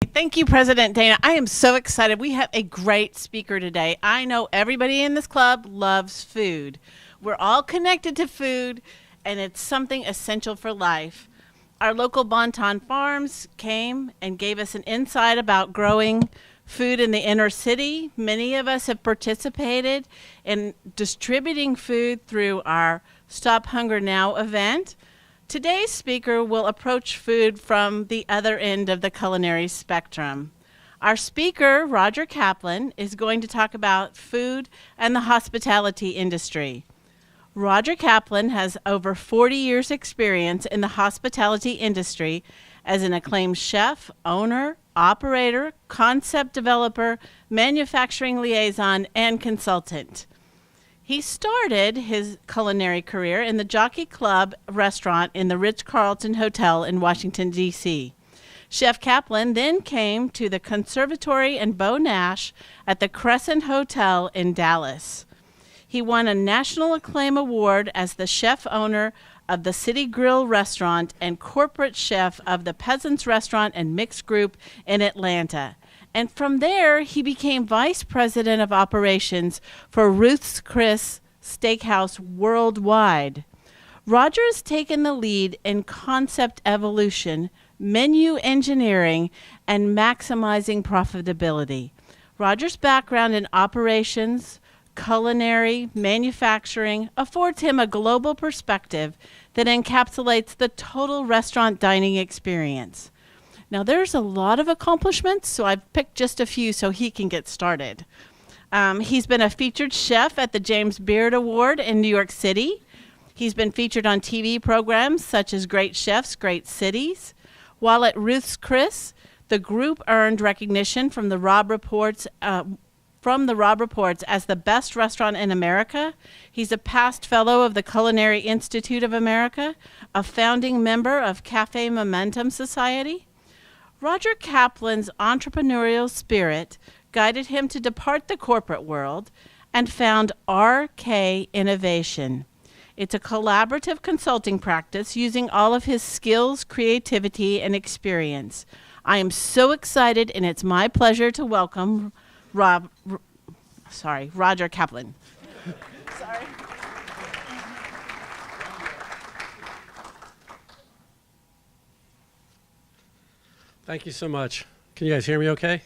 Thank you, President Dana. I am so excited. We have a great speaker today. I know everybody in this club loves food. We're all connected to food, and it's something essential for life. Our local Bonton Farms came and gave us an insight about growing food in the inner city. Many of us have participated in distributing food through our Stop Hunger Now event. Today's speaker will approach food from the other end of the culinary spectrum. Our speaker, Roger Kaplan, is going to talk about food and the hospitality industry. Roger Kaplan has over 40 years' experience in the hospitality industry as an acclaimed chef, owner, operator, concept developer, manufacturing liaison, and consultant. He started his culinary career in the Jockey Club restaurant in the Ritz-Carlton Hotel in Washington, D.C. Chef Kaplan then came to the Conservatory and Beau Nash at the Crescent Hotel in Dallas. He won a national acclaim award as the chef owner of the City Grill restaurant and corporate chef of the Peasants Restaurant and Mixed Group in Atlanta. And from there, he became vice president of operations for Ruth's Chris Steakhouse worldwide. Roger has taken the lead in concept evolution, menu engineering, and maximizing profitability. Roger's background in operations, culinary, manufacturing affords him a global perspective that encapsulates the total restaurant dining experience. Now, there's a lot of accomplishments, so I've picked just a few so he can get started. He's been a featured chef at the James Beard Award in New York City. He's been featured on TV programs such as Great Chefs, Great Cities. While at Ruth's Chris, the group earned recognition from the Rob Reports as the best restaurant in America. He's a past fellow of the Culinary Institute of America, a founding member of Cafe Momentum Society. Roger Kaplan's entrepreneurial spirit guided him to depart the corporate world and found RK Innovation. It's a collaborative consulting practice using all of his skills, creativity, and experience. I am so excited, and it's my pleasure to welcome Roger Kaplan. Sorry. Thank you so much. Can you guys hear me okay?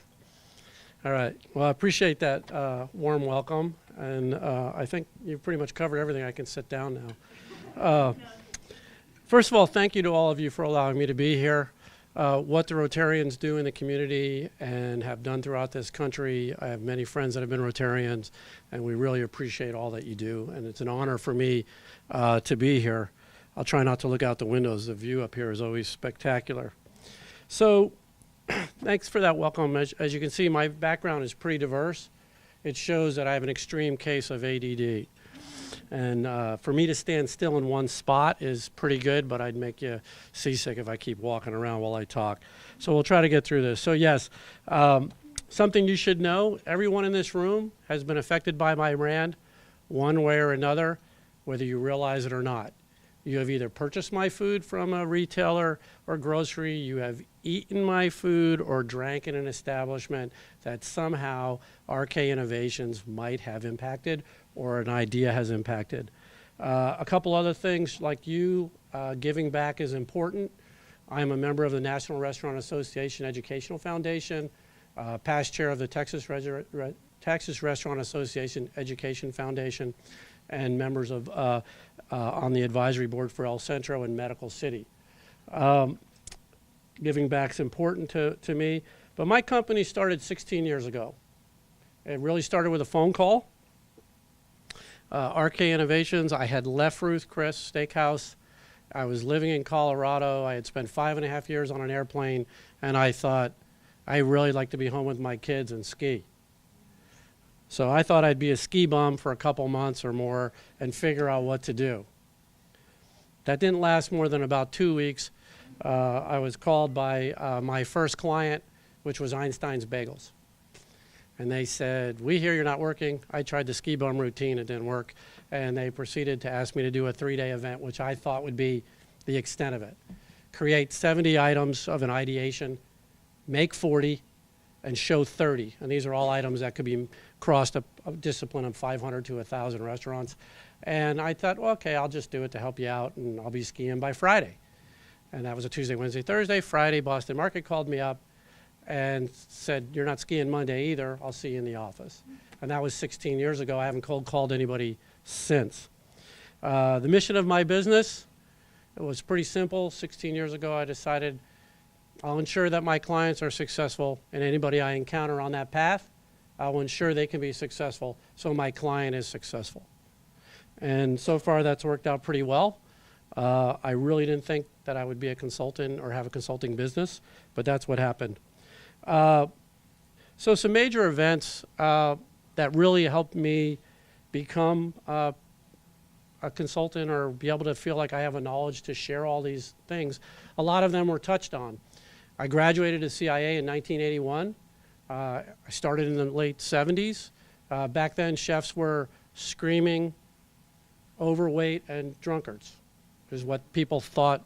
All right. Well, I appreciate that warm welcome, and I think you've pretty much covered everything. I can sit down now. First of all, thank you to all of you for allowing me to be here. What the Rotarians do in the community and have done throughout this country, I have many friends that have been Rotarians, and we really appreciate all that you do, and it's an honor for me to be here. I'll try not to look out the windows. The view up here is always spectacular. So thanks for that welcome. As you can see, my background is pretty diverse. It shows that I have an extreme case of ADD. And for me to stand still in one spot is pretty good, but I'd make you seasick if I keep walking around while I talk. So we'll try to get through this. So yes, something you should know, everyone in this room has been affected by my brand one way or another, whether you realize it or not. You have either purchased my food from a retailer or grocery, you have eaten my food or drank in an establishment that somehow RK Innovations might have impacted or an idea has impacted. A couple other things like giving back is important. I'm a member of the National Restaurant Association Educational Foundation, past chair of the Texas Restaurant Association Education Foundation, and members of on the advisory board for El Centro and Medical City. Giving back is important to me, but my company started 16 years ago. It really started with a phone call. RK Innovations, I had left Ruth Chris Steakhouse. I was living in Colorado. I had spent 5.5 years on an airplane, and I thought, I really like to be home with my kids and ski. So I thought I'd be a ski bum for a couple months or more and figure out what to do. That didn't last more than about 2 weeks. I was called by my first client, which was Einstein's Bagels. And they said, we hear you're not working. I tried the ski bum routine, it didn't work. And they proceeded to ask me to do a 3-day event, which I thought would be the extent of it. Create 70 items of an ideation, make 40, and show 30. And these are all items that could be crossed a discipline of 500 to 1,000 restaurants. And I thought, well, okay, I'll just do it to help you out, and I'll be skiing by Friday. And that was a Tuesday, Wednesday, Thursday. Friday, Boston Market called me up and said, you're not skiing Monday either. I'll see you in the office. And that was 16 years ago. I haven't cold called anybody since. The mission of my business, it was pretty simple. 16 years ago, I decided I'll ensure that my clients are successful, and anybody I encounter on that path, I'll ensure they can be successful so my client is successful. And so far, that's worked out pretty well. I really didn't think that I would be a consultant or have a consulting business, but that's what happened. So some major events that really helped me become a consultant or be able to feel like I have a knowledge to share all these things, a lot of them were touched on. I graduated at CIA in 1981. I started in the late 70s. Back then, chefs were screaming, overweight, and drunkards, is what people thought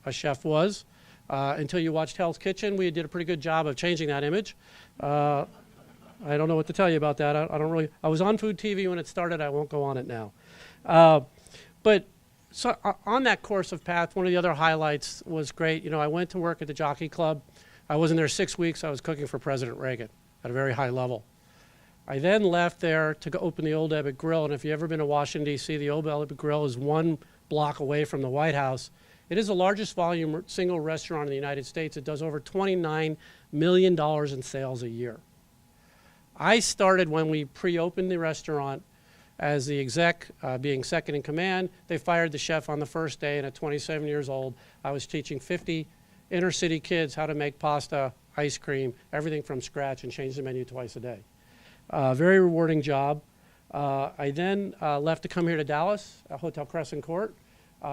a chef was. Until you watched Hell's Kitchen, we did a pretty good job of changing that image. I don't know what to tell you about that. I was on food TV when it started. I won't go on it now. But so on that course of path, one of the other highlights was great. You know, I went to work at the Jockey Club. I was in there 6 weeks. I was cooking for President Reagan at a very high level. I then left there to go open the old Ebbitt Grill. And if you've ever been to Washington, D.C., the old Ebbitt Grill is 1 block away from the White House. It is the largest volume single restaurant in the United States. It does over $29 million in sales a year. I started when we pre-opened the restaurant as the exec, being second in command. They fired the chef on the first day, and at 27 years old, I was teaching 50 inner city kids how to make pasta, ice cream, everything from scratch, and change the menu twice a day. Very rewarding job. I then left to come here to Dallas, Hotel Crescent Court,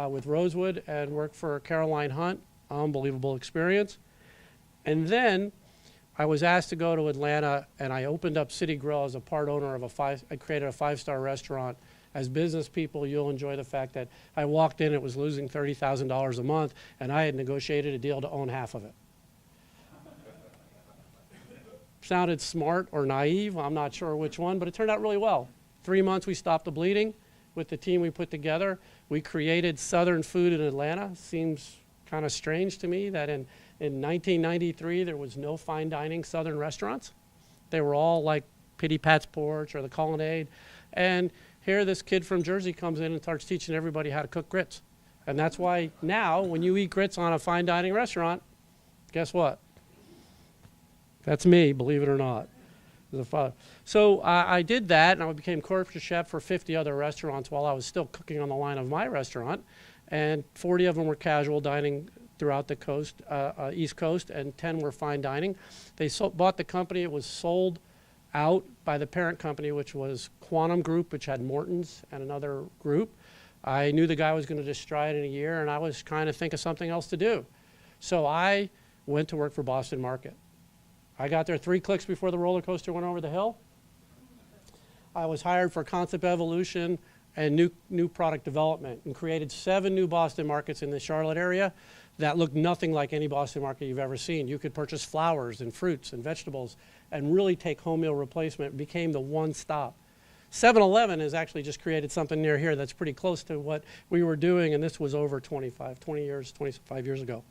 with Rosewood, and worked for Caroline Hunt. Unbelievable experience. And then I was asked to go to Atlanta, and I opened up City Grill as a part owner of I created a 5-star restaurant. As business people, you'll enjoy the fact that I walked in, it was losing $30,000 a month, and I had negotiated a deal to own half of it. Sounded smart or naive, I'm not sure which one, but it turned out really well. 3 months, we stopped the bleeding with the team we put together. We created Southern food in Atlanta. Seems kind of strange to me that in 1993, there was no fine dining Southern restaurants. They were all like Pity Pat's Porch or the Colonnade. And here this kid from Jersey comes in and starts teaching everybody how to cook grits. And that's why now, when you eat grits on a fine dining restaurant, guess what? That's me, believe it or not. So I did that, and I became corporate chef for 50 other restaurants while I was still cooking on the line of my restaurant. And 40 of them were casual dining throughout the coast, East Coast, and 10 were fine dining. They bought the company. It was sold out by the parent company, which was Quantum Group, which had Morton's and another group. I knew the guy was going to destroy it in a year, and I was trying to think of something else to do. So I went to work for Boston Market. I got there 3 clicks before the roller coaster went over the hill. I was hired for concept evolution and new product development, and created 7 new Boston markets in the Charlotte area that looked nothing like any Boston market you've ever seen. You could purchase flowers and fruits and vegetables and really take home meal replacement. It became the one stop. 7-Eleven has actually just created something near here that's pretty close to what we were doing, and this was over 25 years ago.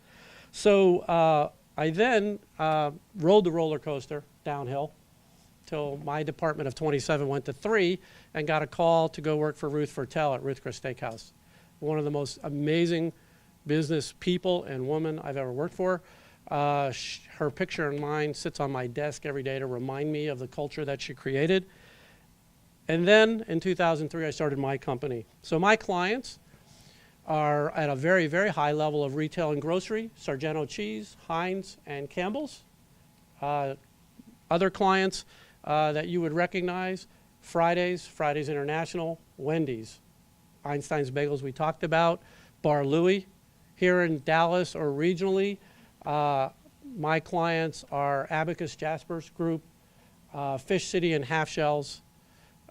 So I then rode the roller coaster downhill till my department of 27 went to 3 and got a call to go work for Ruth Fertel at Ruth Chris Steakhouse. One of the most amazing business people and woman I've ever worked for. Her picture and mine sits on my desk every day to remind me of the culture that she created. And then in 2003, I started my company. So my clients are at a very, very high level of retail and grocery: Sargento Cheese, Heinz, and Campbell's. Other clients that you would recognize: Fridays International, Wendy's, Einstein's Bagels we talked about, Bar Louie. Here in Dallas or regionally, my clients are Abacus Jaspers Group, Fish City and Half Shells.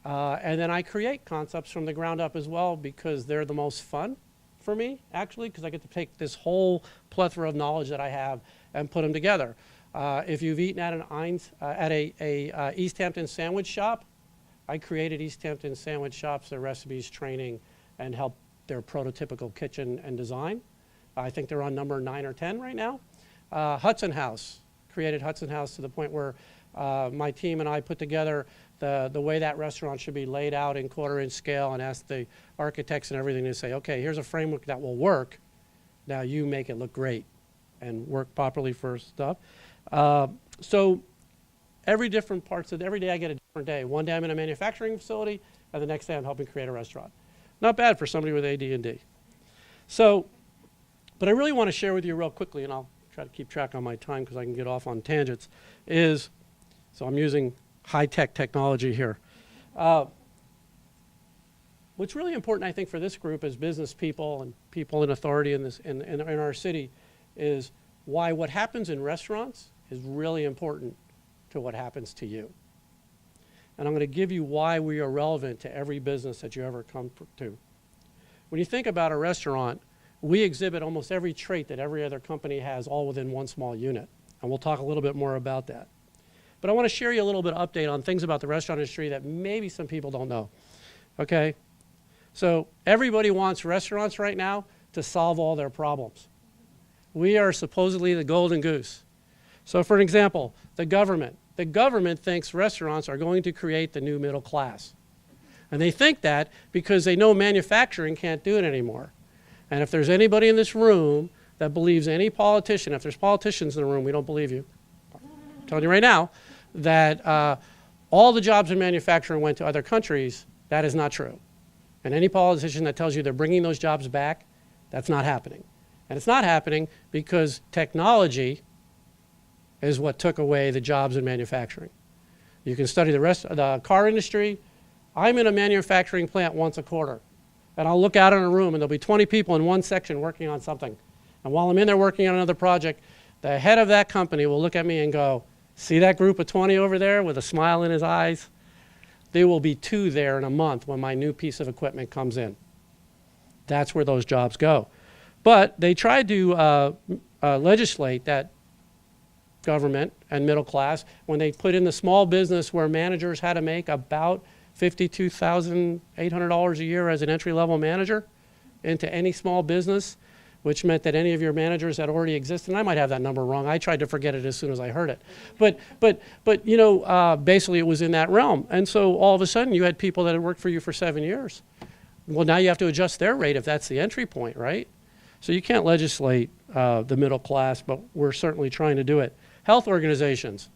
And then I create concepts from the ground up as well, because they're the most fun for me, actually, because I get to take this whole plethora of knowledge that I have and put them together. If you've eaten at a East Hampton sandwich shop, I created East Hampton sandwich shops, their recipes, training, and helped their prototypical kitchen and design. I think they're on number 9 or 10 right now. Hudson House, created Hudson House to the point where my team and I put together the way that restaurant should be laid out in 1/4-inch scale and asked the architects and everything to say, okay, here's a framework that will work. Now you make it look great and work properly for stuff. So every day I get a different day. One day I'm in a manufacturing facility, and the next day I'm helping create a restaurant. Not bad for somebody with AD&D. So, but I really want to share with you real quickly, and I'll try to keep track on my time because I can get off on tangents, so I'm using high-tech technology here. What's really important, I think, for this group as business people and people in authority in our city is why what happens in restaurants is really important to what happens to you. And I'm going to give you why we are relevant to every business that you ever come to. When you think about a restaurant, we exhibit almost every trait that every other company has, all within one small unit. And we'll talk a little bit more about that. But I want to share you a little bit of update on things about the restaurant industry that maybe some people don't know. Okay? So everybody wants restaurants right now to solve all their problems. We are supposedly the golden goose. So for an example, the government thinks restaurants are going to create the new middle class. And they think that because they know manufacturing can't do it anymore. And if there's anybody in this room that believes any politician, if there's politicians in the room, we don't believe you. I'm telling you right now that all the jobs in manufacturing went to other countries. That is not true. And any politician that tells you they're bringing those jobs back, that's not happening. And it's not happening because technology is what took away the jobs in manufacturing. You can study the rest of the car industry. I'm in a manufacturing plant once a quarter, and I'll look out in a room and there'll be 20 people in one section working on something. And while I'm in there working on another project, the head of that company will look at me and go, see that group of 20 over there with a smile in his eyes? There will be 2 there in a month when my new piece of equipment comes in. That's where those jobs go. But they tried to legislate that government and middle class when they put in the small business where managers had to make about $52,800 a year as an entry-level manager into any small business, which meant that any of your managers that already exist, and I might have that number wrong. I tried to forget it as soon as I heard it. But you know, basically it was in that realm. And so all of a sudden you had people that had worked for you for 7 years. Well, now you have to adjust their rate if that's the entry point, right? So you can't legislate the middle class, but we're certainly trying to do it. Health organizations.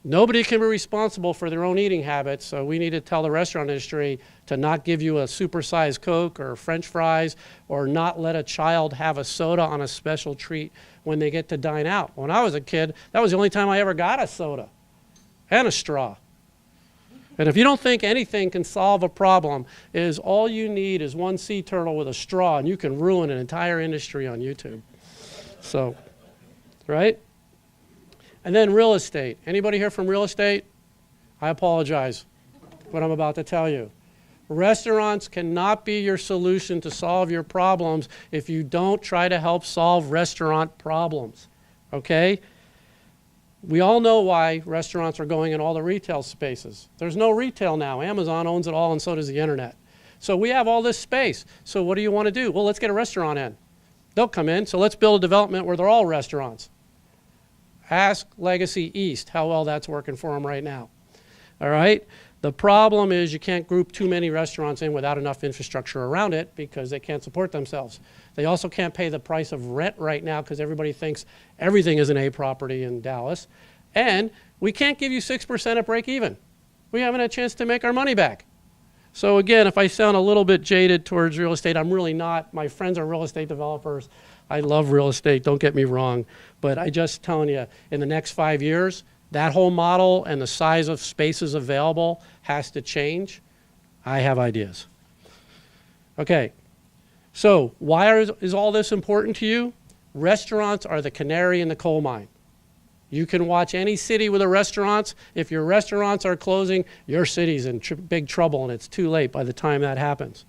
Nobody can be responsible for their own eating habits, so we need to tell the restaurant industry to not give you a supersized Coke or French fries, or not let a child have a soda on a special treat when they get to dine out. When I was a kid, that was the only time I ever got a soda and a straw. And if you don't think anything can solve a problem, all you need is one sea turtle with a straw, and you can ruin an entire industry on YouTube. So, right? And then real estate. Anybody here from real estate? I apologize for what I'm about to tell you. Restaurants cannot be your solution to solve your problems if you don't try to help solve restaurant problems, okay? We all know why restaurants are going in all the retail spaces. There's no retail now. Amazon owns it all, and so does the internet. So we have all this space. So what do you want to do? Well, let's get a restaurant in. They'll come in, so let's build a development where they're all restaurants. Ask Legacy East how well that's working for them right now. All right? The problem is you can't group too many restaurants in without enough infrastructure around it because they can't support themselves. They also can't pay the price of rent right now because everybody thinks everything is an A property in Dallas. And we can't give you 6% at break even. We haven't had a chance to make our money back. So again, if I sound a little bit jaded towards real estate, I'm really not. My friends are real estate developers. I love real estate, don't get me wrong. But I just telling you, in the next 5 years, that whole model and the size of spaces available has to change. I have ideas. Okay, so why is all this important to you? Restaurants are the canary in the coal mine. You can watch any city with a restaurant. If your restaurants are closing, your city's in big trouble, and it's too late by the time that happens.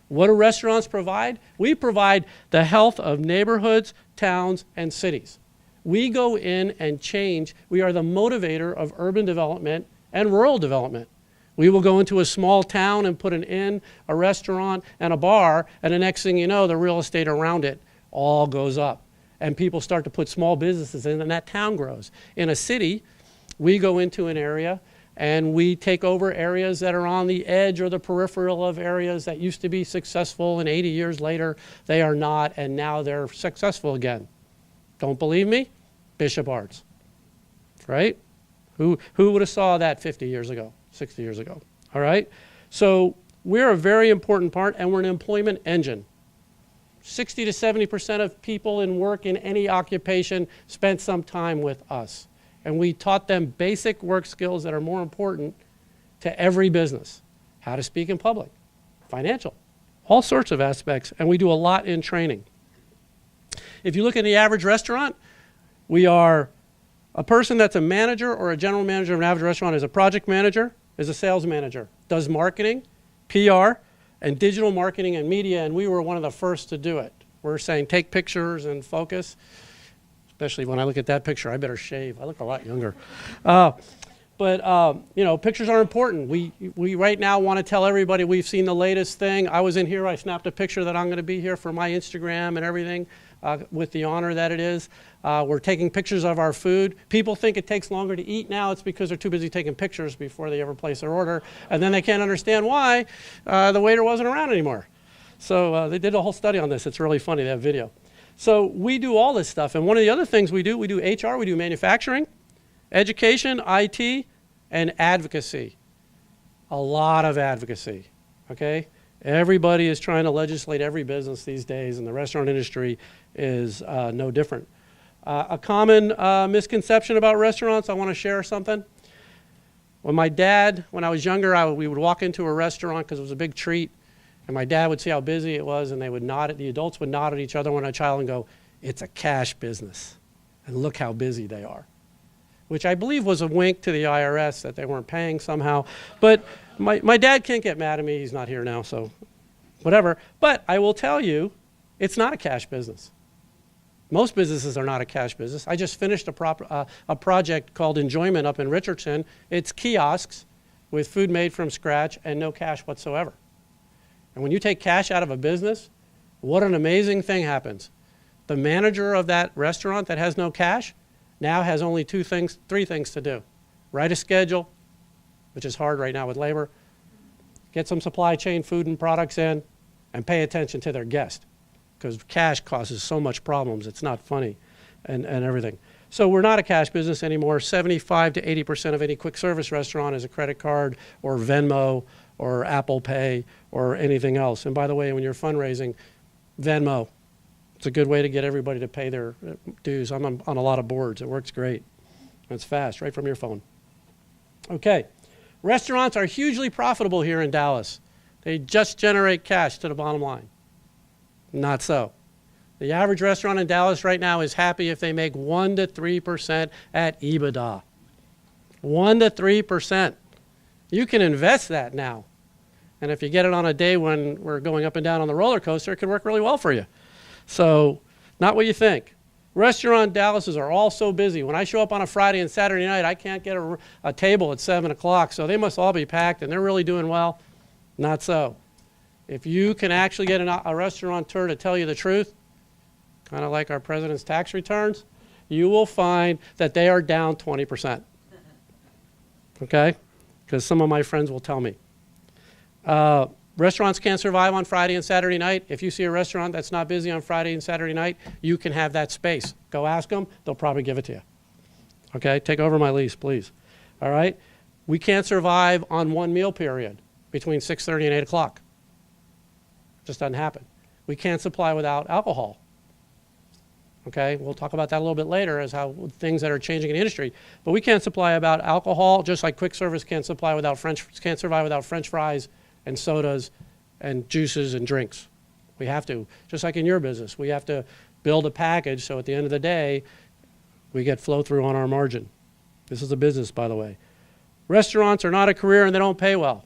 What do restaurants provide? We provide the health of neighborhoods, towns, and cities. We go in and change. We are the motivator of urban development and rural development. We will go into a small town and put an inn, a restaurant, and a bar, and the next thing you know, the real estate around it all goes up. And people start to put small businesses in, and that town grows. In a city, we go into an area, and we take over areas that are on the edge or the peripheral of areas that used to be successful, and 80 years later, they are not, and now they're successful again. Don't believe me? Bishop Arts, right? Who would have saw that 50 years ago, 60 years ago, all right? So we're a very important part, and we're an employment engine. 60 to 70% of people in work in any occupation spent some time with us. And we taught them basic work skills that are more important to every business. How to speak in public, financial, all sorts of aspects, and we do a lot in training. If you look at the average restaurant, we are a person that's a manager or a general manager of an average restaurant is a project manager, is a sales manager, does marketing, PR, and digital marketing and media, and we were one of the first to do it. We're saying take pictures and focus, especially when I look at that picture. I better shave. I look a lot younger. You know, pictures are important. We right now want to tell everybody we've seen the latest thing. I was in here. I snapped a picture that I'm going to be here for my Instagram and everything with the honor that it is. We're taking pictures of our food. People think it takes longer to eat now. It's because they're too busy taking pictures before they ever place their order. And then they can't understand why the waiter wasn't around anymore. So they did a whole study on this. It's really funny, that video. So we do all this stuff. And one of the other things we do HR, we do manufacturing, education, IT, and advocacy. A lot of advocacy, okay? Everybody is trying to legislate every business these days, and the restaurant industry is no different. A common misconception about restaurants, I want to share something. When I was younger, we would walk into a restaurant because it was a big treat, and my dad would see how busy it was, and they would nod the adults would nod at each other when a child and go, "It's a cash business, and look how busy they are," which I believe was a wink to the IRS that they weren't paying somehow. But my dad can't get mad at me. He's not here now, so whatever. But I will tell you, it's not a cash business. Most businesses are not a cash business. I just finished a project called Enjoyment up in Richardson. It's kiosks with food made from scratch and no cash whatsoever. And when you take cash out of a business, what an amazing thing happens. The manager of that restaurant that has no cash now has only three things to do. Write a schedule, which is hard right now with labor, get some supply chain food and products in, and pay attention to their guest, because cash causes so much problems. It's not funny and everything. So we're not a cash business anymore. 75 to 80% of any quick service restaurant is a credit card or Venmo or Apple Pay or anything else. And by the way, when you're fundraising, Venmo, it's a good way to get everybody to pay their dues. I'm on a lot of boards. It works great. It's fast, right from your phone. Okay. Restaurants are hugely profitable here in Dallas. They just generate cash to the bottom line. Not so. The average restaurant in Dallas right now is happy if they make 1 to 3% at EBITDA. 1 to 3%. You can invest that now. And if you get it on a day when we're going up and down on the roller coaster, it can work really well for you. So, not what you think. Restaurant Dallases are all so busy. When I show up on a Friday and Saturday night, I can't get a table at 7 o'clock, so they must all be packed, and they're really doing well. Not so. If you can actually get a restaurateur to tell you the truth, kind of like our president's tax returns, you will find that they are down 20%. Okay? Because some of my friends will tell me. Restaurants can't survive on Friday and Saturday night. If you see a restaurant that's not busy on Friday and Saturday night, you can have that space. Go ask them. They'll probably give it to you. Okay? Take over my lease, please. All right? We can't survive on one meal period between 6:30 and 8 o'clock. Just doesn't happen. We can't supply without alcohol. Okay? We'll talk about that a little bit later as how things that are changing in the industry. But we can't supply without alcohol, just like quick service can't survive without French fries and sodas and juices and drinks. We have to. Just like in your business, we have to build a package so at the end of the day, we get flow through on our margin. This is a business, by the way. Restaurants are not a career and they don't pay well.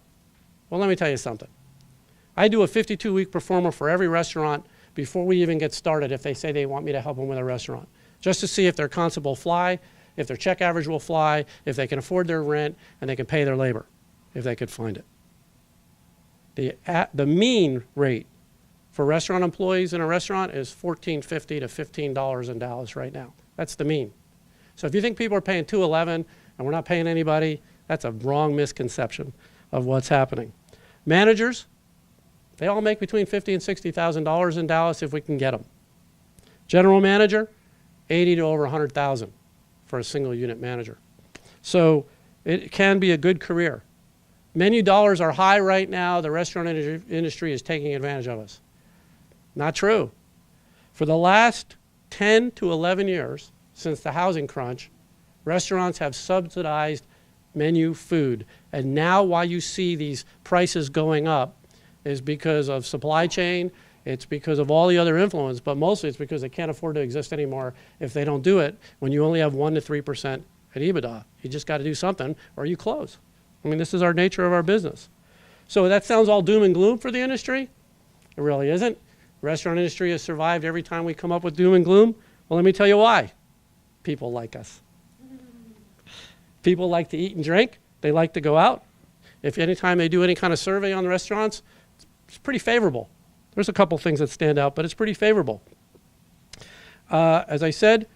Well, let me tell you something. I do a 52-week performer for every restaurant before we even get started if they say they want me to help them with a restaurant. just to see if their concept will fly, if their check average will fly, if they can afford their rent, and they can pay their labor, if they could find it. The mean rate for restaurant employees in a restaurant is $14.50 to $15 in Dallas right now. That's the mean. So if you think people are paying $2.11 and we're not paying anybody, that's a wrong misconception of what's happening. Managers, they all make between $50,000 and $60,000 in Dallas if we can get them. General manager, $80,000 to over $100,000 for a single unit manager. So it can be a good career. Menu dollars are high right now. The restaurant industry is taking advantage of us. Not true. For the last 10 to 11 years, since the housing crunch, restaurants have subsidized menu food. And now why you see these prices going up is because of supply chain. It's because of all the other influence, but mostly it's because they can't afford to exist anymore if they don't do it when you only have 1% to 3% at EBITDA. You just got to do something or you close. I mean, this is our nature of our business. So that sounds all doom and gloom for the industry. It really isn't. The restaurant industry has survived every time we come up with doom and gloom. Well, let me tell you why. People like us. People like to eat and drink. They like to go out. If anytime they do any kind of survey on the restaurants, it's pretty favorable. There's a couple things that stand out, but it's pretty favorable. As I said,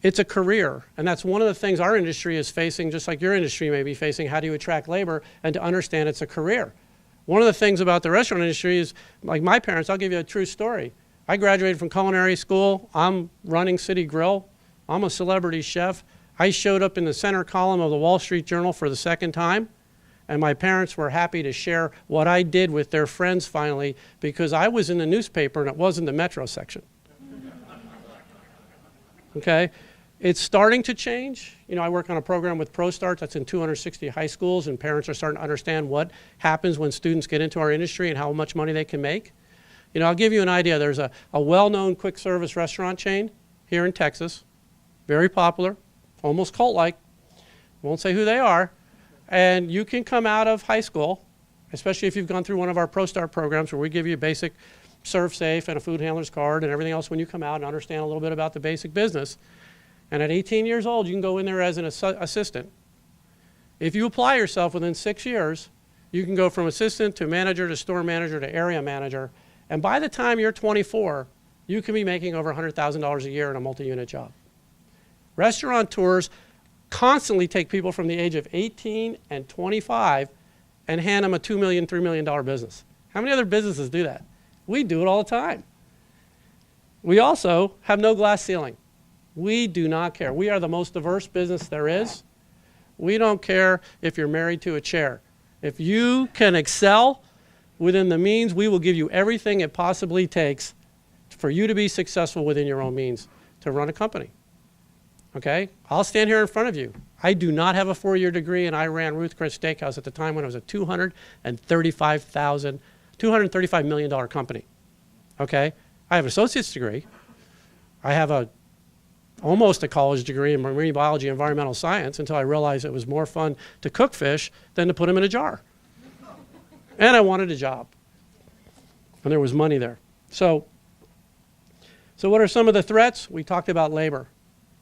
it's a career, and that's one of the things our industry is facing, just like your industry may be facing. How do you attract labor? And to understand it's a career. One of the things about the restaurant industry is, like my parents, I'll give you a true story. I graduated from culinary school. I'm running City Grill. I'm a celebrity chef. I showed up in the center column of the Wall Street Journal for the second time, and my parents were happy to share what I did with their friends finally, because I was in the newspaper and it wasn't the Metro section. Okay? It's starting to change. You know, I work on a program with ProStart that's in 260 high schools, and parents are starting to understand what happens when students get into our industry and how much money they can make. You know, I'll give you an idea. There's a well-known quick service restaurant chain here in Texas, very popular, almost cult-like. Won't say who they are. And you can come out of high school, especially if you've gone through one of our ProStart programs where we give you a basic serve safe and a food handler's card and everything else when you come out and understand a little bit about the basic business. And at 18 years old, you can go in there as an assistant. If you apply yourself within 6 years, you can go from assistant to manager to store manager to area manager. And by the time you're 24, you can be making over $100,000 a year in a multi-unit job. Restaurateurs constantly take people from the age of 18 and 25 and hand them a $2 million, $3 million business. How many other businesses do that? We do it all the time. We also have no glass ceiling. We do not care. We are the most diverse business there is. We don't care if you're married to a chair. If you can excel within the means, we will give you everything it possibly takes for you to be successful within your own means to run a company. Okay? I'll stand here in front of you. I do not have a 4-year degree, and I ran Ruth Chris Steakhouse at the time when it was a $235 million company. Okay? I have an associate's degree. I have almost a college degree in marine biology and environmental science until I realized it was more fun to cook fish than to put them in a jar. And I wanted a job. And there was money there. So what are some of the threats? We talked about labor.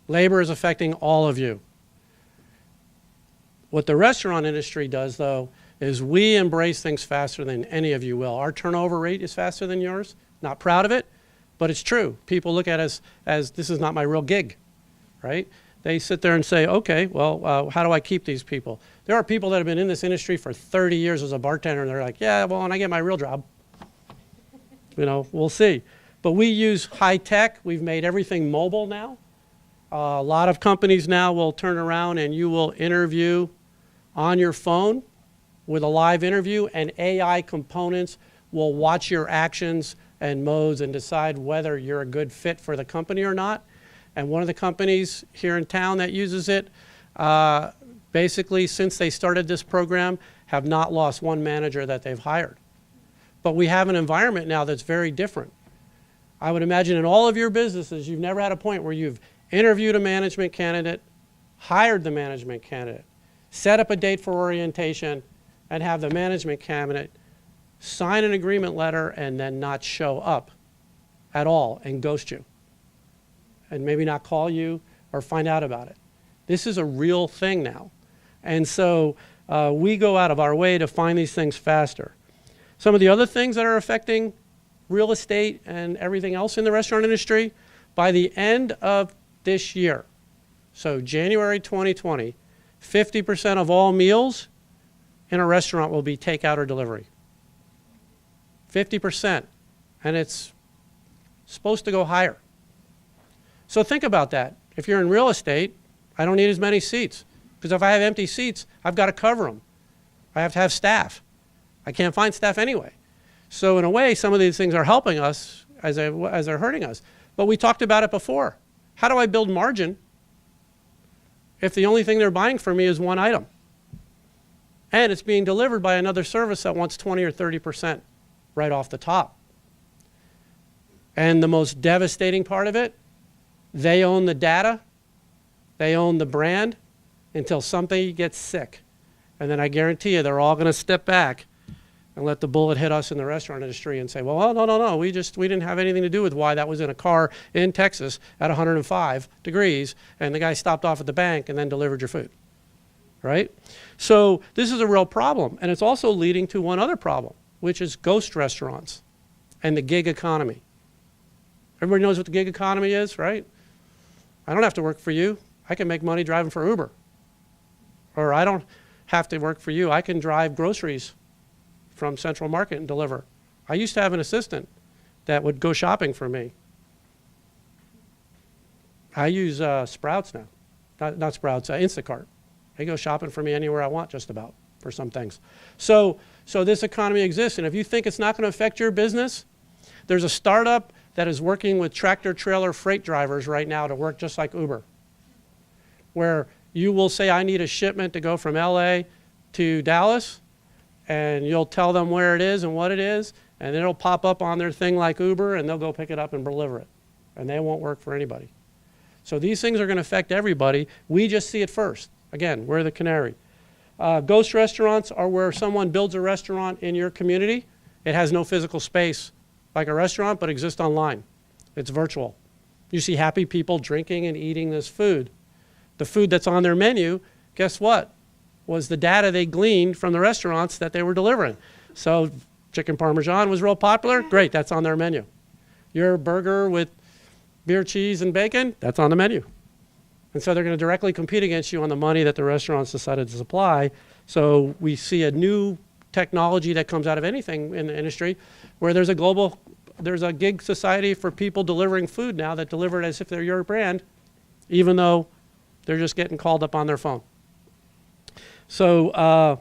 Labor is affecting all of you. What the restaurant industry does, though, is we embrace things faster than any of you will. Our turnover rate is faster than yours. Not proud of it, but it's true. People look at us as this is not my real gig, right? They sit there and say, okay, well, how do I keep these people? There are people that have been in this industry for 30 years as a bartender, and they're like, yeah, well, when I get my real job, you know, we'll see. But we use high tech. We've made everything mobile now. A lot of companies now will turn around and you will interview on your phone with a live interview, and AI components will watch your actions and modes and decide whether you're a good fit for the company or not. And one of the companies here in town that uses it, basically since they started this program, have not lost one manager that they've hired. But we have an environment now that's very different. I would imagine in all of your businesses, you've never had a point where you've interviewed a management candidate, hired the management candidate, set up a date for orientation, and have the management candidate sign an agreement letter and then not show up at all and ghost you. and maybe not call you or find out about it. This is a real thing now. And so we go out of our way to find these things faster. Some of the other things that are affecting real estate and everything else in the restaurant industry, by the end of this year, so January 2020, 50% of all meals in a restaurant will be takeout or delivery. 50%. And it's supposed to go higher. So think about that. If you're in real estate, I don't need as many seats. Because if I have empty seats, I've got to cover them. I have to have staff. I can't find staff anyway. So in a way, some of these things are helping us as they're hurting us. But we talked about it before. How do I build margin if the only thing they're buying from me is one item? And it's being delivered by another service that wants 20 or 30% right off the top. And the most devastating part of it, they own the data, they own the brand until somebody gets sick. And then I guarantee you they're all going to step back and let the bullet hit us in the restaurant industry and say, well, no, we didn't have anything to do with why that was in a car in Texas at 105 degrees, and the guy stopped off at the bank and then delivered your food, right? So this is a real problem, and it's also leading to one other problem, which is ghost restaurants and the gig economy. Everybody knows what the gig economy is, right? I don't have to work for you. I can make money driving for Uber. Or I don't have to work for you. I can drive groceries from Central Market and deliver. I used to have an assistant that would go shopping for me. I use Sprouts now. Not Sprouts, Instacart. They go shopping for me anywhere I want, just about, for some things. So this economy exists, and if you think it's not going to affect your business, there's a startup that is working with tractor-trailer freight drivers right now to work just like Uber, where you will say, I need a shipment to go from LA to Dallas, and you'll tell them where it is and what it is, and it'll pop up on their thing like Uber, and they'll go pick it up and deliver it. And they won't work for anybody. So these things are going to affect everybody. We just see it first. Again, we're the canary. Ghost restaurants are where someone builds a restaurant in your community. It has no physical space like a restaurant, but exists online. It's virtual. You see happy people drinking and eating this food. The food that's on their menu, guess what? Was the data they gleaned from the restaurants that they were delivering. So chicken parmesan was real popular. Great, that's on their menu. Your burger with beer, cheese, and bacon, that's on the menu. And so they're going to directly compete against you on the money that the restaurants decided to supply. So we see a new technology that comes out of anything in the industry where there's a gig society for people delivering food now that deliver it as if they're your brand, even though they're just getting called up on their phone. So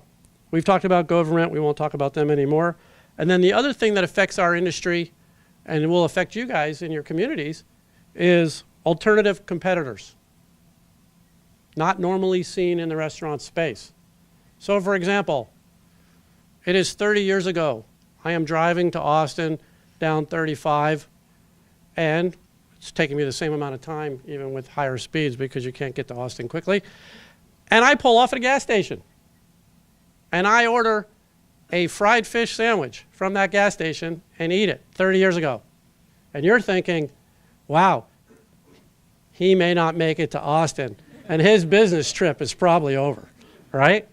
we've talked about government. We won't talk about them anymore. And then the other thing that affects our industry, and it will affect you guys in your communities, is alternative competitors, not normally seen in the restaurant space. So for example, it is 30 years ago. I am driving to Austin down 35, and it's taking me the same amount of time, even with higher speeds, because you can't get to Austin quickly. And I pull off at a gas station, and I order a fried fish sandwich from that gas station and eat it 30 years ago. And you're thinking, wow, he may not make it to Austin, and his business trip is probably over, right?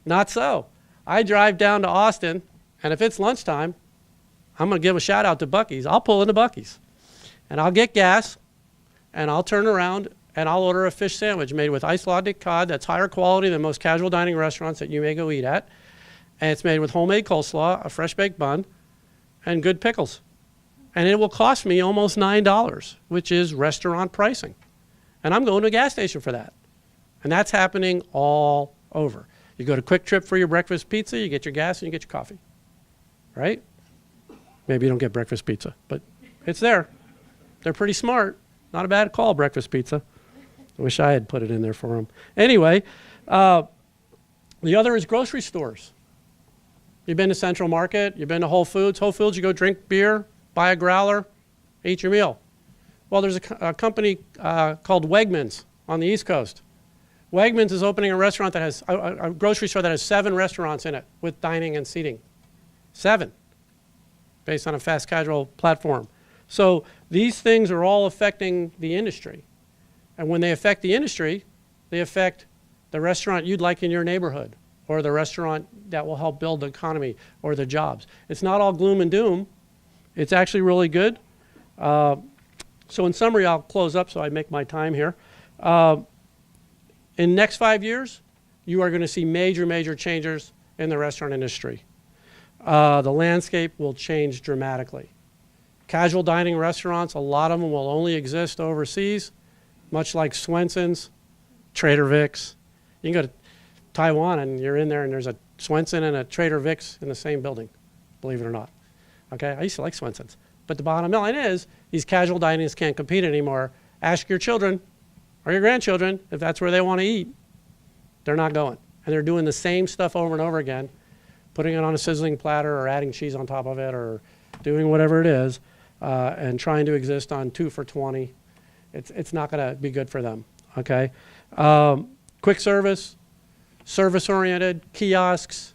Not so. I drive down to Austin, and if it's lunchtime, I'm going to give a shout out to Buc-ee's. I'll pull into Buc-ee's, and I'll get gas, and I'll turn around, and I'll order a fish sandwich made with Icelandic cod that's higher quality than most casual dining restaurants that you may go eat at. And it's made with homemade coleslaw, a fresh baked bun, and good pickles. And it will cost me almost $9, which is restaurant pricing. And I'm going to a gas station for that. And that's happening all over. You go to Quick Trip for your breakfast pizza, you get your gas, and you get your coffee. Right? Maybe you don't get breakfast pizza, but it's there. They're pretty smart. Not a bad call, breakfast pizza. I wish I had put it in there for them. Anyway, the other is grocery stores. You've been to Central Market, you've been to Whole Foods. Whole Foods, you go drink beer, buy a growler, eat your meal. Well, there's a company called Wegmans on the East Coast. Wegmans is opening a restaurant that has, a grocery store that has 7 restaurants in it with dining and seating. 7, based on a fast casual platform. So these things are all affecting the industry. And when they affect the industry, they affect the restaurant you'd like in your neighborhood, or the restaurant that will help build the economy or the jobs. It's not all gloom and doom. It's actually really good. So in summary, I'll close up so I make my time here. In the next 5 years, you are going to see major, major changes in the restaurant industry. The landscape will change dramatically. Casual dining restaurants, a lot of them will only exist overseas, much like Swenson's, Trader Vic's. You can go to Taiwan and you're in there and there's a Swenson and a Trader Vic's in the same building, believe it or not. Okay, I used to like Swenson's. But the bottom line is, these casual dinings can't compete anymore. Ask your children or your grandchildren if that's where they want to eat. They're not going. And they're doing the same stuff over and over again, putting it on a sizzling platter or adding cheese on top of it or doing whatever it is, and trying to exist on 2 for $20. It's not going to be good for them, okay? Quick service, service-oriented, kiosks,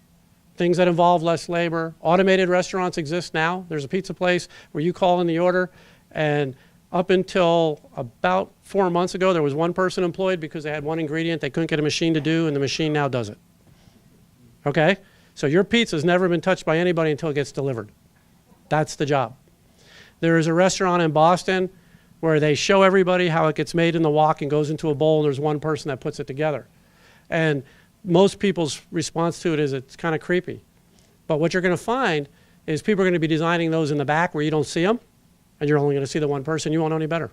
things that involve less labor. Automated restaurants exist now. There's a pizza place where you call in the order, and up until about 4 months ago, there was one person employed because they had one ingredient they couldn't get a machine to do, and the machine now does it. Okay? So your pizza's never been touched by anybody until it gets delivered. That's the job. There is a restaurant in Boston where they show everybody how it gets made in the wok and goes into a bowl, and there's one person that puts it together. And most people's response to it is it's kind of creepy. But what you're going to find is people are going to be designing those in the back where you don't see them, and you're only going to see the one person. You won't know any better.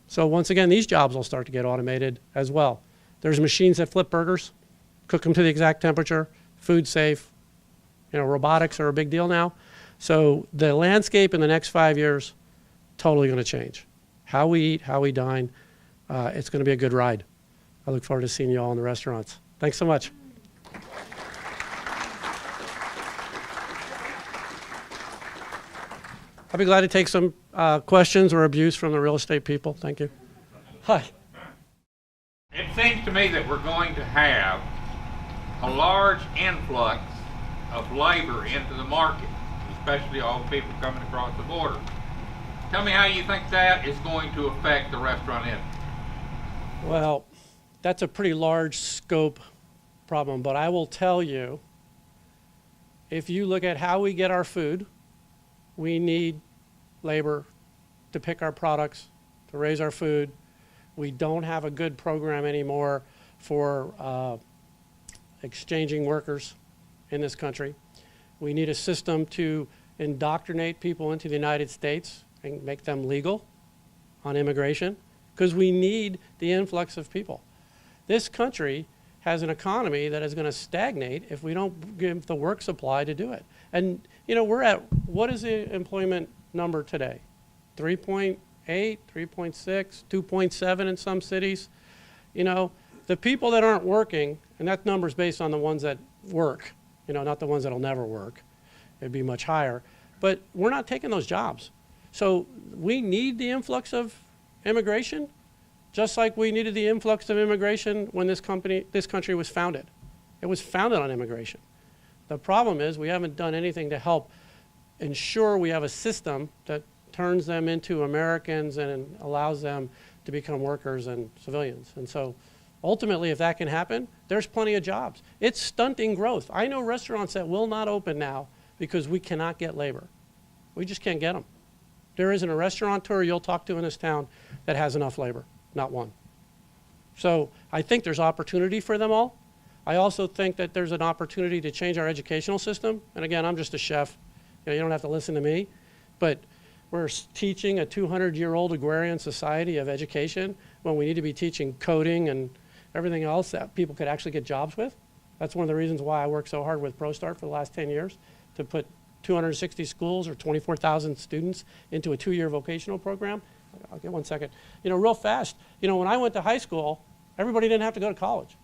So once again, these jobs will start to get automated as well. There's machines that flip burgers, cook them to the exact temperature, food safe. You know, robotics are a big deal now. So the landscape in the next 5 years, totally going to change. How we eat, how we dine, it's going to be a good ride. I look forward to seeing you all in the restaurants. Thanks so much. I'll be glad to take some questions or abuse from the real estate people. Thank you. Hi. It seems to me that we're going to have a large influx of labor into the market, especially all the people coming across the border. Tell me how you think that is going to affect the restaurant industry. Well, that's a pretty large scope problem, but I will tell you, if you look at how we get our food, we need labor to pick our products, to raise our food. We don't have a good program anymore for exchanging workers in this country. We need a system to indoctrinate people into the United States and make them legal on immigration, because we need the influx of people. This country has an economy that is going to stagnate if we don't give the work supply to do it. And, you know, we're at, what is the employment number today? 3.8, 3.6, 2.7 in some cities. You know, the people that aren't working, and that number's based on the ones that work, you know, not the ones that'll never work. It'd be much higher. But we're not taking those jobs. So we need the influx of immigration, just like we needed the influx of immigration when this country was founded. It was founded on immigration. The problem is we haven't done anything to help ensure we have a system that turns them into Americans and allows them to become workers and civilians. And so ultimately, if that can happen, there's plenty of jobs. It's stunting growth. I know restaurants that will not open now because we cannot get labor. We just can't get them. There isn't a restaurateur you'll talk to in this town that has enough labor, not one. So I think there's opportunity for them all. I also think that there's an opportunity to change our educational system. And again, I'm just a chef. You know, you don't have to listen to me. But we're teaching a 200-year-old agrarian society of education when we need to be teaching coding and everything else that people could actually get jobs with. That's one of the reasons why I worked so hard with ProStart for the last 10 years, to put 260 schools or 24,000 students into a 2-year vocational program. I'll get 1 second. You know, real fast, you know, when I went to high school, everybody didn't have to go to college.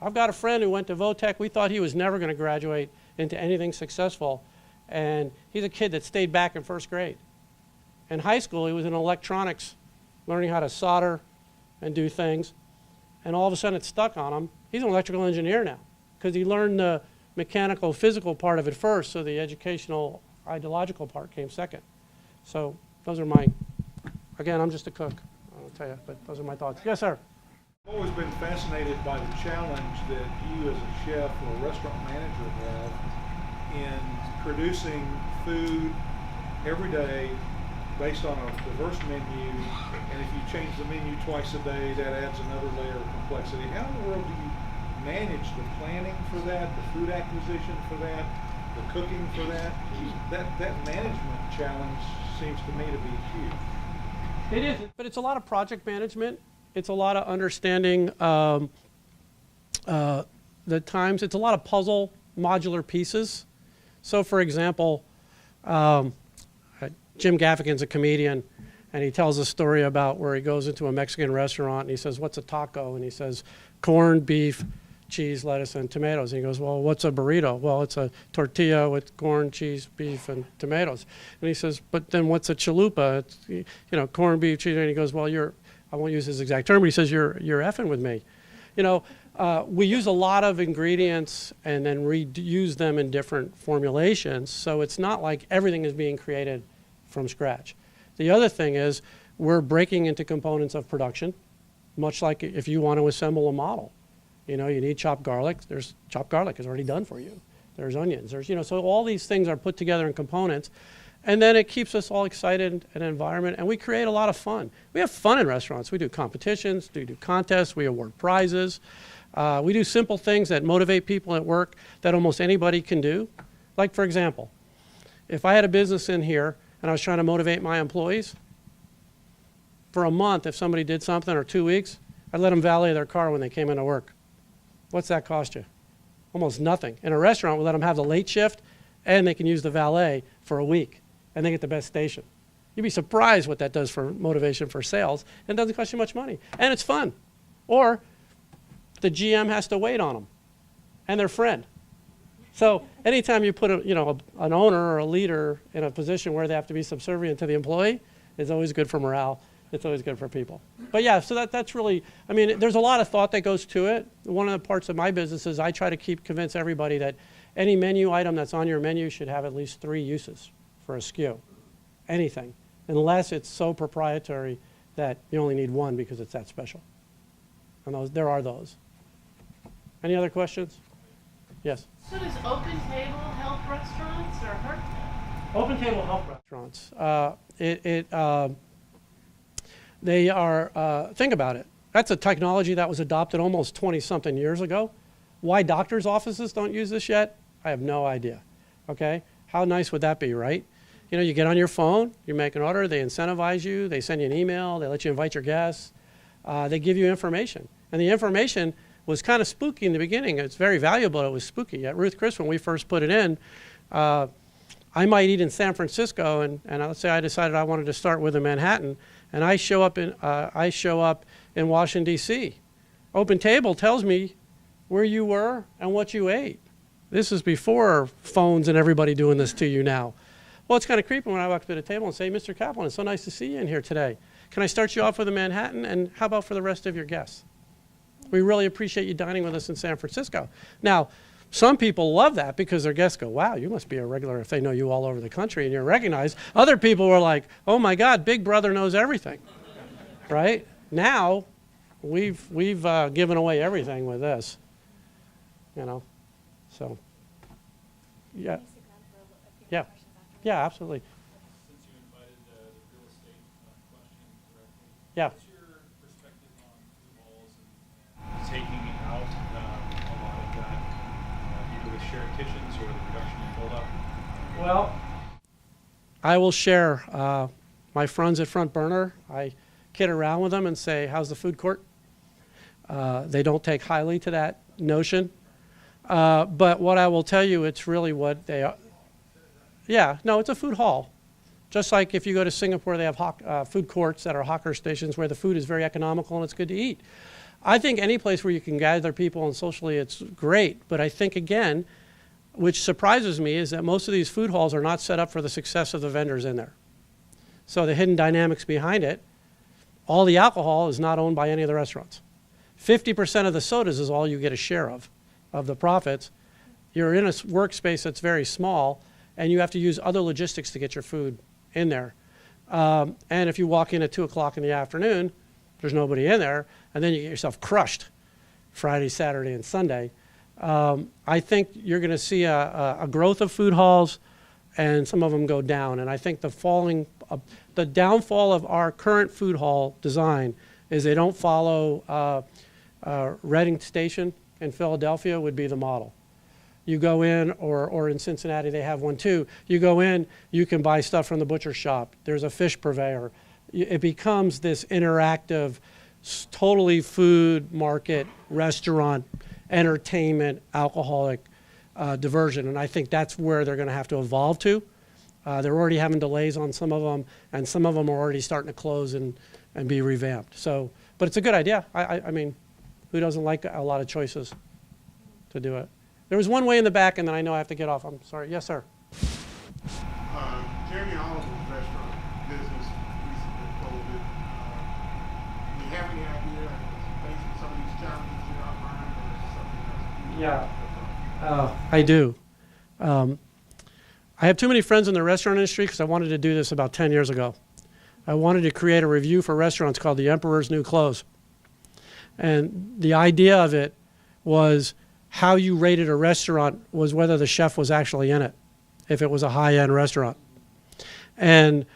I've got a friend who went to Votech. We thought he was never going to graduate into anything successful. And he's a kid that stayed back in first grade. In high school, he was in electronics, learning how to solder and do things. And all of a sudden, it stuck on him. He's an electrical engineer now because he learned the mechanical, physical part of it first, so the educational, ideological part came second. So those are my, again, I'm just a cook, I'll tell you, but those are my thoughts. Yes, sir. I've always been fascinated by the challenge that you as a chef or restaurant manager have in producing food every day based on a diverse menu, and if you change the menu twice a day, that adds another layer of complexity. How in the world do you manage the planning for that, the food acquisition for that, the cooking for that? That management challenge seems to me to be huge. It is, but it's a lot of project management. It's a lot of understanding the times. It's a lot of puzzle modular pieces. So, for example, Jim Gaffigan's a comedian, and he tells a story about where he goes into a Mexican restaurant and he says, "What's a taco?" And he says, "Corn, beef, cheese, lettuce, and tomatoes." And he goes, "Well, what's a burrito?" "Well, it's a tortilla with corn, cheese, beef, and tomatoes." And he says, "But then what's a chalupa?" "It's, corn, beef, cheese." And he goes, "Well, I won't use his exact term, but he says, you're effing with me." We use a lot of ingredients and then reuse them in different formulations, so it's not like everything is being created from scratch. The other thing is we're breaking into components of production, much like if you want to assemble a model. You need chopped garlic. There's chopped garlic is already done for you. There's onions. So all these things are put together in components. And then it keeps us all excited in an environment, and we create a lot of fun. We have fun in restaurants. We do competitions, we do contests, we award prizes. We do simple things that motivate people at work that almost anybody can do. Like, for example, if I had a business in here and I was trying to motivate my employees, for a month, if somebody did something, or 2 weeks, I'd let them valet their car when they came into work. What's that cost you? Almost nothing. In a restaurant, we let them have the late shift, and they can use the valet for a week. And they get the best station. You'd be surprised what that does for motivation for sales, and it doesn't cost you much money. And it's fun. Or the GM has to wait on them and their friend. So anytime you put an owner or a leader in a position where they have to be subservient to the employee, it's always good for morale. It's always good for people. But yeah, so that's really, there's a lot of thought that goes to it. One of the parts of my business is I try to convince everybody that any menu item that's on your menu should have at least 3 uses for a SKU, anything, unless it's so proprietary that you only need 1 because it's that special. And there are those. Any other questions? Yes? So does Open Table help restaurants or hurt them? Open Table help restaurants. They are, think about it. That's a technology that was adopted almost 20-something years ago. Why doctors' offices don't use this yet, I have no idea. Okay? How nice would that be, right? You get on your phone, you make an order, they incentivize you, they send you an email, they let you invite your guests, they give you information. And the information was kind of spooky in the beginning. It's very valuable, it was spooky. At Ruth Chris, when we first put it in, I might eat in San Francisco, and let's say I decided I wanted to start with a Manhattan, and I show up in Washington, D.C. Open Table tells me where you were and what you ate. This is before phones and everybody doing this to you now. Well, it's kind of creepy when I walk to the table and say, "Mr. Kaplan, it's so nice to see you in here today. Can I start you off with a Manhattan, and how about for the rest of your guests? We really appreciate you dining with us in San Francisco." Now, some people love that because their guests go, "Wow, you must be a regular," if they know you all over the country and you're recognized. Other people were like, "Oh my God, Big Brother knows everything," right? Now, we've given away everything with this, so, yeah. Yeah. Yeah, absolutely. Since you invited the real estate question directly, yeah. What's your perspective on food halls and taking out a lot of that, either with shared kitchens or the reduction in build-up? Well, I will share my friends at Front Burner. I kid around with them and say, "How's the food court?" They don't take highly to that notion. But what I will tell you, it's really what they are. Yeah, no, it's a food hall. Just like if you go to Singapore, they have food courts that are hawker stations where the food is very economical and it's good to eat. I think any place where you can gather people and socially, it's great. But I think, again, which surprises me, is that most of these food halls are not set up for the success of the vendors in there. So the hidden dynamics behind it, all the alcohol is not owned by any of the restaurants. 50% of the sodas is all you get a share of the profits. You're in a workspace that's very small, and you have to use other logistics to get your food in there. And if you walk in at 2 o'clock in the afternoon, there's nobody in there, and then you get yourself crushed Friday, Saturday, and Sunday. I think you're going to see a growth of food halls, and some of them go down. And I think the downfall of our current food hall design is they don't follow Reading Station in Philadelphia would be the model. You go in, or in Cincinnati they have one too. You go in, you can buy stuff from the butcher shop. There's a fish purveyor. It becomes this interactive, totally food market, restaurant, entertainment, alcoholic diversion. And I think that's where they're going to have to evolve to. They're already having delays on some of them, and some of them are already starting to close and be revamped. So, but it's a good idea. I mean, who doesn't like a lot of choices to do it? There was one way in the back, and then I know I have to get off. I'm sorry. Yes, sir. Jeremy Oliver's restaurant business recently folded. Do you have any idea, facing some of these challenges you outlined, or is something else? Yeah, I do. I have too many friends in the restaurant industry because I wanted to do this about 10 years ago. I wanted to create a review for restaurants called The Emperor's New Clothes. And the idea of it was how you rated a restaurant was whether the chef was actually in it, if it was a high-end restaurant. And,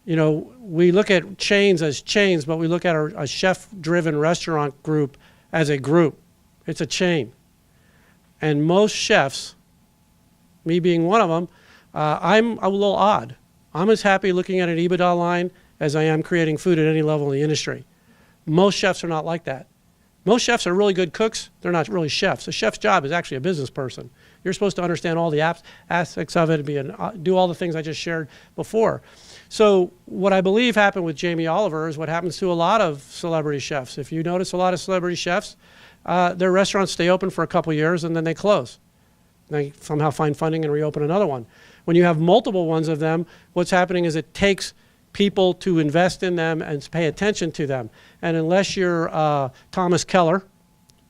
you know, we look at chains as chains, but we look at a chef-driven restaurant group as a group. It's a chain. And most chefs, me being one of them, I'm a little odd. I'm as happy looking at an EBITDA line as I am creating food at any level in the industry. Most chefs are not like that. Most chefs are really good cooks. They're not really chefs. A chef's job is actually a business person. You're supposed to understand all the aspects of it and do all the things I just shared before. So what I believe happened with Jamie Oliver is what happens to a lot of celebrity chefs. If you notice a lot of celebrity chefs, their restaurants stay open for a couple years and then they close. They somehow find funding and reopen another one. When you have multiple ones of them, what's happening is it takes people to invest in them and pay attention to them. And unless you're Thomas Keller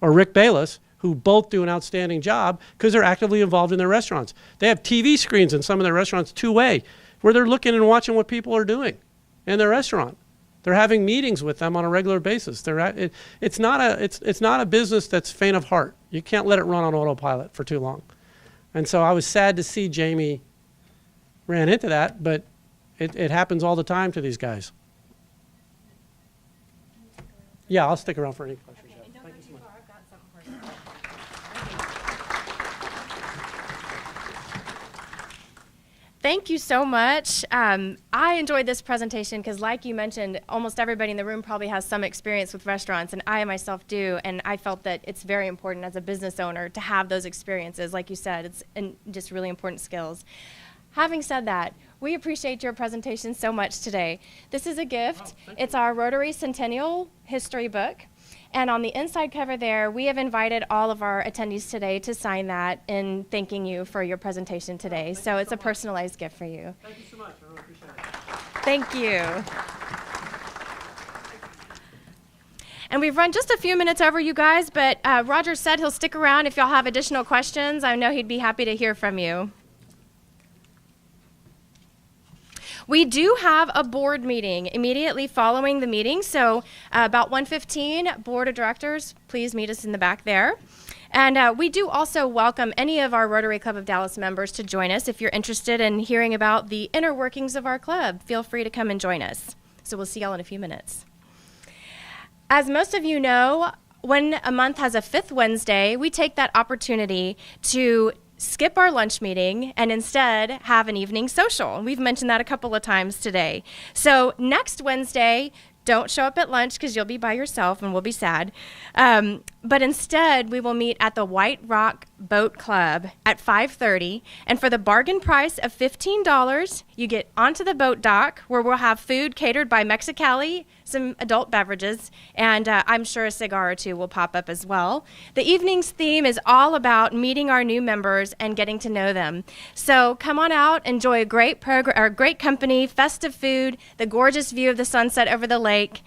or Rick Bayless, who both do an outstanding job because they're actively involved in their restaurants. They have TV screens in some of their restaurants two-way where they're looking and watching what people are doing in their restaurant. They're having meetings with them on a regular basis. It's not a business that's faint of heart. You can't let it run on autopilot for too long. And so I was sad to see Jamie ran into that, but it happens all the time to these guys. Yeah, I'll stick around for any questions. Okay, and don't Thank go you so too much. far. I've got something for you. Thank you so much. I enjoyed this presentation because, like you mentioned, almost everybody in the room probably has some experience with restaurants, and I myself do, and I felt that it's very important as a business owner to have those experiences. Like you said, it's just really important skills. Having said that, we appreciate your presentation so much today. This is a gift. It's our Rotary Centennial History book. And on the inside cover there, we have invited all of our attendees today to sign that in thanking you for your presentation today. So it's a personalized gift for you. Thank you so much. I really appreciate it. Thank you. And we've run just a few minutes over, you guys, but Roger said he'll stick around if y'all have additional questions. I know he'd be happy to hear from you. We do have a board meeting immediately following the meeting, so about 1:15, Board of Directors, please meet us in the back there. And we do also welcome any of our Rotary Club of Dallas members to join us. If you're interested in hearing about the inner workings of our club, feel free to come and join us. So we'll see y'all in a few minutes. As most of you know, when a month has a fifth Wednesday, we take that opportunity to skip our lunch meeting and instead have an evening social. We've mentioned that a couple of times today. So next Wednesday, don't show up at lunch because you'll be by yourself and we'll be sad. But instead, we will meet at the White Rock Boat Club at 5:30. And for the bargain price of $15, you get onto the boat dock where we'll have food catered by Mexicali, some adult beverages, and I'm sure a cigar or two will pop up as well. The evening's theme is all about meeting our new members and getting to know them. So come on out, enjoy a great program, or great company, festive food, the gorgeous view of the sunset over the lake.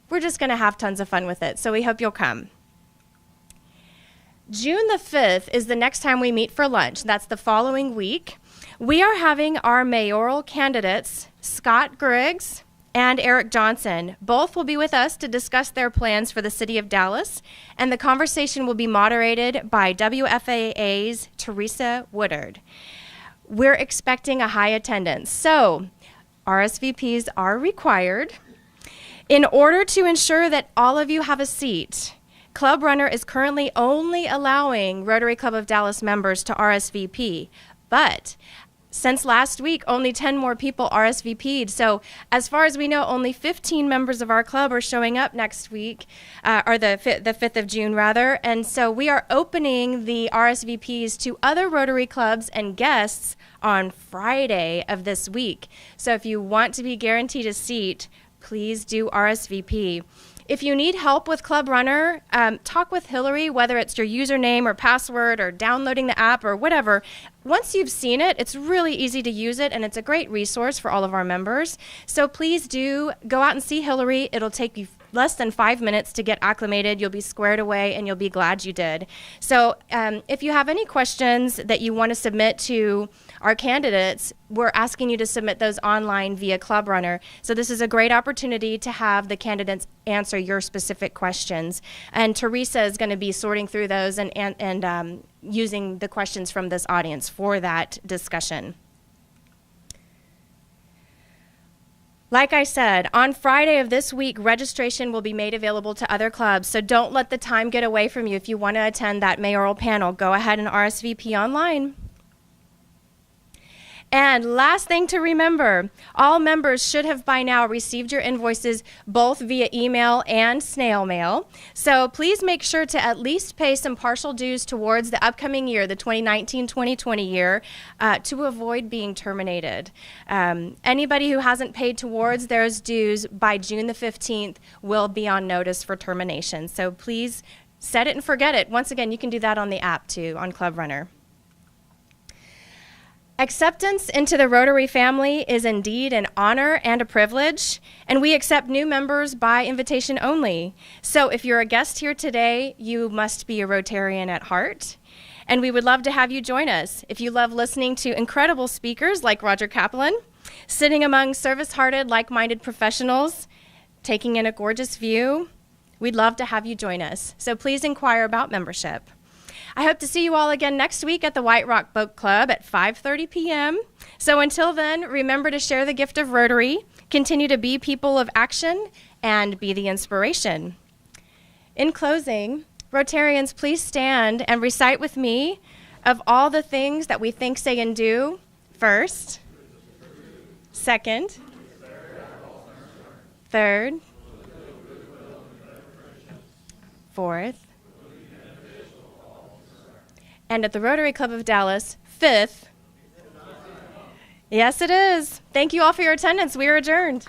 We're just going to have tons of fun with it, so we hope you'll come. June the 5th is the next time we meet for lunch. That's the following week. We are having our mayoral candidates, Scott Griggs and Eric Johnson. Both will be with us to discuss their plans for the city of Dallas, and the conversation will be moderated by WFAA's Teresa Woodard. We're expecting a high attendance, so RSVPs are required. In order to ensure that all of you have a seat, Club Runner is currently only allowing Rotary Club of Dallas members to RSVP, but since last week, only 10 more people RSVP'd. So as far as we know, only 15 members of our club are showing up next week, or the 5th of June, rather. And so we are opening the RSVPs to other Rotary clubs and guests on Friday of this week. So if you want to be guaranteed a seat, please do RSVP. If you need help with Club Runner, talk with Hillary, whether it's your username or password or downloading the app or whatever. Once you've seen it, it's really easy to use it, and it's a great resource for all of our members. So please do go out and see Hillary. It'll take you less than 5 minutes to get acclimated. You'll be squared away, and you'll be glad you did. So if you have any questions that you want to submit to our candidates, we're asking you to submit those online via Club Runner. So this is a great opportunity to have the candidates answer your specific questions. And Teresa is going to be sorting through those and using the questions from this audience for that discussion. Like I said, on Friday of this week, registration will be made available to other clubs, so don't let the time get away from you. If you want to attend that mayoral panel, go ahead and RSVP online. And last thing to remember, all members should have by now received your invoices both via email and snail mail. So please make sure to at least pay some partial dues towards the upcoming year, the 2019-2020 year, to avoid being terminated. Anybody who hasn't paid towards those dues by June the 15th will be on notice for termination. So please set it and forget it. Once again, you can do that on the app too, on Club Runner. Acceptance into the Rotary family is indeed an honor and a privilege, and we accept new members by invitation only. So if you're a guest here today, you must be a Rotarian at heart, and we would love to have you join us. If you love listening to incredible speakers like Roger Kaplan, sitting among service-hearted, like-minded professionals, taking in a gorgeous view, we'd love to have you join us. So please inquire about membership. I hope to see you all again next week at the White Rock Boat Club at 5:30 p.m. So until then, remember to share the gift of Rotary, continue to be people of action, and be the inspiration. In closing, Rotarians, please stand and recite with me of all the things that we think, say, and do. First, second, third, fourth, and at the Rotary Club of Dallas, 5th. Yes, it is. Thank you all for your attendance. We are adjourned.